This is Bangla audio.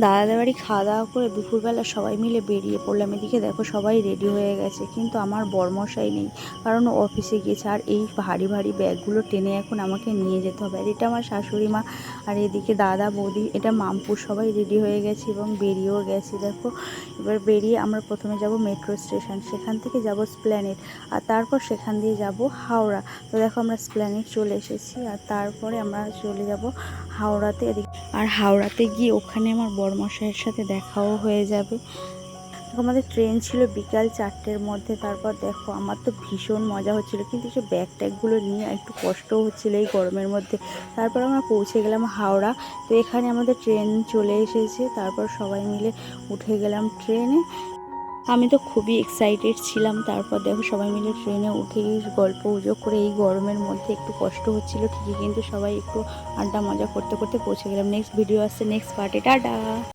দাদাদের বাড়ি খাওয়া দাওয়া করে দুপুরবেলা সবাই মিলে বেরিয়ে পড়লাম। এদিকে দেখো সবাই রেডি হয়ে গেছে, কিন্তু আমার বরমশাই নেই, কারণ ও অফিসে গিয়েছে। আর এই ভারী ভারী ব্যাগগুলো টেনে এখন আমাকে নিয়ে যেতে হবে। আর এটা আমার শাশুড়ি মা, আর এদিকে দাদা বৌদি, এটা মামপুর, সবাই রেডি হয়ে গেছে এবং বেরিয়েও গেছি। দেখো এবার বেরিয়ে আমরা প্রথমে যাব মেট্রো স্টেশন, সেখান থেকে যাব স্প্ল্যানেড, আর তারপর সেখান দিয়ে যাব হাওড়া। তো দেখো আমরা স্প্ল্যানেড চলে এসেছি, আর তারপরে আমরা চলে যাব হাওড়াতে। আর হাওড়াতে গিয়ে ওখানে আমার বরমশাইয়ের সাথে দেখাও হয়ে যাবে। আমাদের ট্রেন ছিল বিকাল 4টের মধ্যে। তারপর দেখো আমার তো ভীষণ মজা হচ্ছিলো, কিন্তু সে ব্যাগ ট্যাগগুলো নিয়ে একটু কষ্টও হচ্ছিলো এই গরমের মধ্যে। তারপর আমরা পৌঁছে গেলাম হাওড়া। তো এখানে আমাদের ট্রেন চলে এসেছে, তারপর সবাই মিলে উঠে গেলাম ট্রেনে। আমি তো খুবই এক্সাইটেড ছিলাম। তারপর দেখো সবাই মিলে ট্রেনে উঠে গল্প গুজব করে, এই গরমের মধ্যে একটু কষ্ট হচ্ছিল ঠিকই, কিন্তু সবাই একটু আড্ডা মজা করতে করতে পৌঁছে গেলাম। নেক্সট ভিডিও আসছে নেক্সট পার্টে। টাটা।